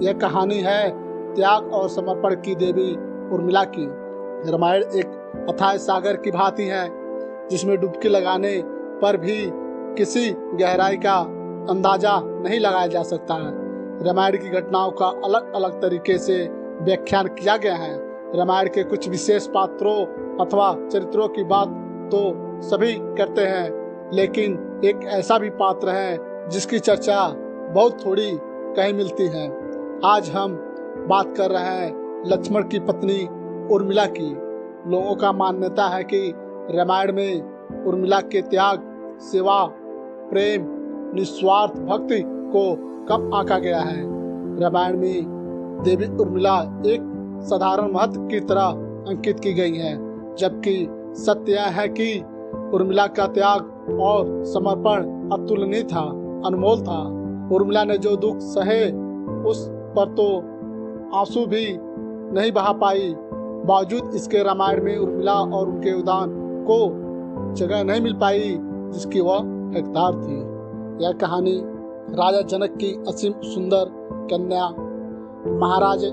यह कहानी है त्याग और समर्पण की देवी उर्मिला की। रामायण एक अथाह सागर की भांति है जिसमें डुबकी लगाने पर भी किसी गहराई का अंदाजा नहीं लगाया जा सकता है। रामायण की घटनाओं का अलग अलग तरीके से व्याख्यान किया गया है। रामायण के कुछ विशेष पात्रों अथवा चरित्रों की बात तो सभी करते हैं, लेकिन एक ऐसा भी पात्र है जिसकी चर्चा बहुत थोड़ी कहीं मिलती है। आज हम बात कर रहे हैं लक्ष्मण की पत्नी उर्मिला की। लोगों का मान्यता है कि रामायण में उर्मिला के त्याग, सेवा, प्रेम, निस्वार्थ भक्ति को कम आंका गया है। रामायण में देवी उर्मिला एक साधारण महत्व की तरह अंकित की गई है, जबकि सत्य यह है कि उर्मिला का त्याग और समर्पण अतुलनीय था, अनमोल था। उर्मिला ने जो दुख सहे उस पर तो आंसू भी नहीं बहा पाई। बावजूद इसके रामायण में उर्मिला और उनके उदान को जगह नहीं मिल पाई जिसकी वह हकदार थी। यह कहानी राजा जनक की असीम सुंदर कन्या महाराज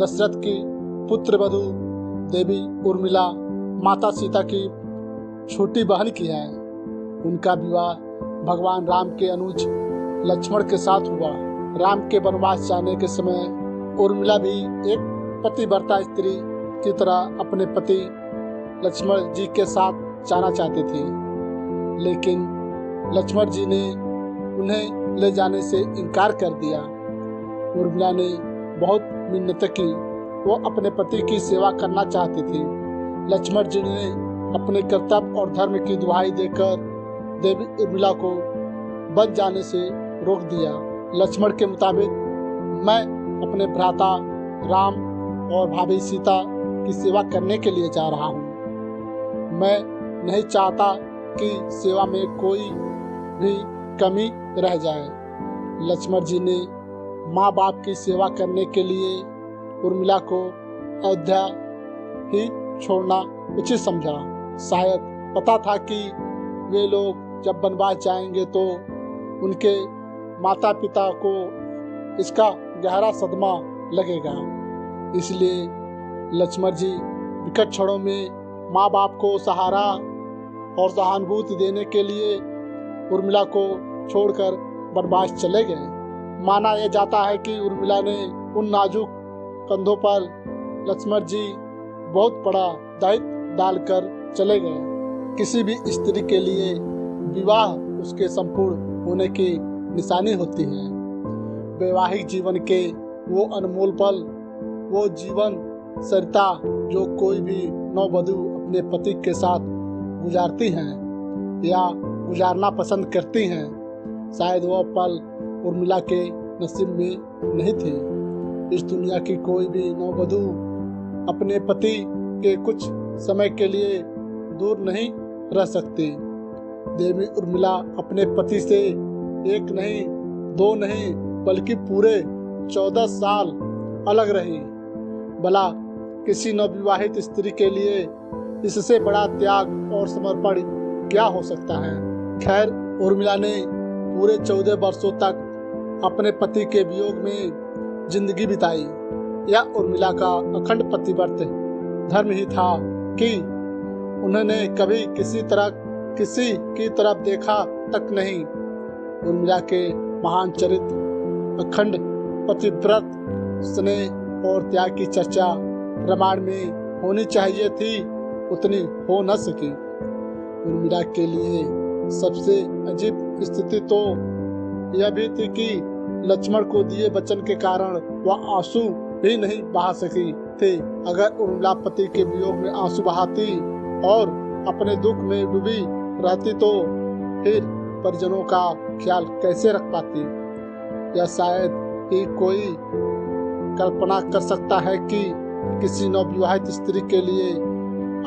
दशरथ की पुत्र वधू देवी उर्मिला माता सीता की छोटी बहन की है। उनका विवाह भगवान राम के अनुज लक्ष्मण के साथ हुआ। राम के वनवास जाने के समय उर्मिला भी एक पतिव्रता स्त्री की तरह अपने पति लक्ष्मण जी के साथ जाना चाहती थी, लेकिन लक्ष्मण जी ने उन्हें ले जाने से इनकार कर दिया। उर्मिला ने बहुत मिन्नत की, वो अपने पति की सेवा करना चाहती थी। लक्ष्मण जी ने अपने कर्तव्य और धर्म की दुहाई देकर देवी उर्मिला को बच जाने से रोक दिया। लक्ष्मण के मुताबिक मैं अपने भ्राता राम और भाभी सीता की सेवा करने के लिए जा रहा हूँ। मैं नहीं चाहता कि सेवा में कोई भी कमी रह जाए। लक्ष्मण जी ने माँ बाप की सेवा करने के लिए उर्मिला को अयोध्या ही छोड़ना उचित समझा। शायद पता था कि वे लोग जब वनवास जाएंगे तो उनके माता पिता को इसका गहरा सदमा लगेगा। इसलिए लक्ष्मण जी विकट क्षणों में माँ बाप को सहारा और सहानुभूति देने के लिए उर्मिला को छोड़कर वनवास चले गए। माना यह जाता है कि उर्मिला ने उन नाजुक कंधों पर लक्ष्मण जी बहुत बड़ा दायित्व डालकर चले गए। किसी भी स्त्री के लिए विवाह उसके संपूर्ण होने की निशानी होती है। वैवाहिक जीवन के वो अनमोल पल, वो जीवन सरिता जो कोई भी नववधु अपने पति के साथ गुजारती हैं या गुजारना पसंद करती हैं, शायद वह पल उर्मिला के नसीब में नहीं थे। इस दुनिया की कोई भी नववधु अपने पति के कुछ समय के लिए दूर नहीं रह सकती। देवी उर्मिला अपने पति से एक नहीं, दो नहीं, बल्कि पूरे 14 साल अलग रही। भला किसी नवविवाहित स्त्री के लिए इससे बड़ा त्याग और समर्पण क्या हो सकता है। खैर, उर्मिला ने पूरे 14 वर्षों तक अपने पति के वियोग में जिंदगी बिताई। यह उर्मिला का अखंड पतिव्रत धर्म ही था कि उन्होंने कभी किसी की तरफ देखा तक नहीं। उर्मिला के महान चरित्र, अखंड पतिव्रत, स्नेह और त्याग की चर्चा रामायण में होनी चाहिए थी, उतनी हो न सकी। उर्मिला के लिए सबसे अजीब स्थिति तो यह भी थी कि लक्ष्मण को दिए वचन के कारण वह आंसू भी नहीं बहा सकी थी। अगर उर्मिला पति के वियोग में आंसू बहाती और अपने दुख में डूबी रहती तो फिर परिजनों का ख्याल कैसे रख पाती। या शायद ही कोई कल्पना कर सकता है कि किसी नवविवाहित स्त्री के लिए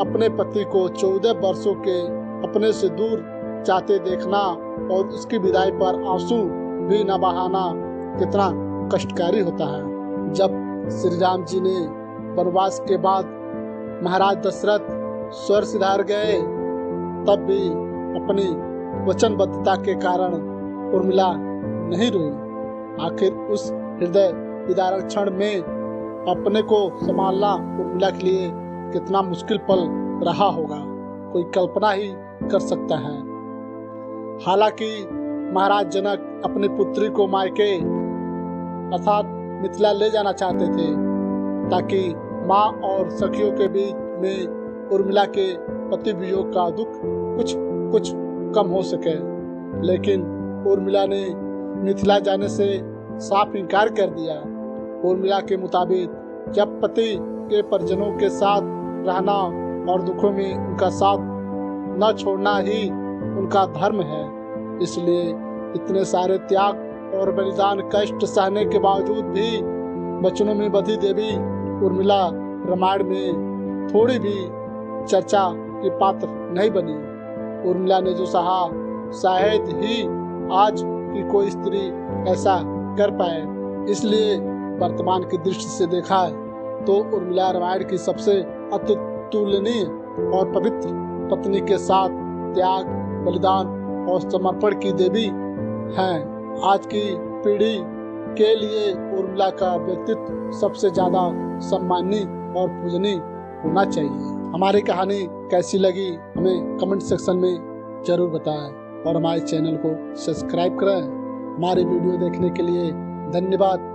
अपने पति को 14 वर्षों के अपने से दूर जाते देखना और उसकी विदाई पर आंसू भी न बहाना कितना कष्टकारी होता है। जब श्री राम जी ने वनवास के बाद महाराज दशरथ स्वर्ग सिधार गए, तब भी अपनी वचनबद्धता के कारण उर्मिला नहीं रोई। आखिर उस हृदय विदारक क्षण में अपने को संभालना उर्मिला के लिए कितना मुश्किल पल रहा होगा, कोई कल्पना ही कर सकता है। हालांकि महाराज जनक अपनी पुत्री को मायके अर्थात मिथिला ले जाना चाहते थे ताकि माँ और सखियों के बीच में उर्मिला के पति वियोग का दुख कुछ कम हो सके, लेकिन उर्मिला ने मिथिला जाने से साफ इनकार कर दिया। उर्मिला के मुताबिक जब पति के परिजनों के साथ रहना और दुखों में उनका साथ न छोड़ना ही उनका धर्म है, इसलिए इतने सारे त्याग और बलिदान कष्ट सहने के बावजूद भी वचनों में बधी देवी उर्मिला रामायण में थोड़ी भी चर्चा की पात्र नहीं बनी। उर्मिला ने जो सहा शायद ही आज की कोई स्त्री ऐसा कर पाए, इसलिए वर्तमान की दृष्टि से देखा तो उर्मिला रामायण की सबसे अतुलनीय और पवित्र पत्नी के साथ त्याग, बलिदान और समर्पण की देवी हैं। आज की पीढ़ी के लिए उर्मिला का व्यक्तित्व सबसे ज्यादा सम्माननीय और पूजनीय होना चाहिए। हमारी कहानी कैसी लगी हमें कमेंट सेक्शन में जरूर बताएं और हमारे चैनल को सब्सक्राइब करें। हमारे वीडियो देखने के लिए धन्यवाद।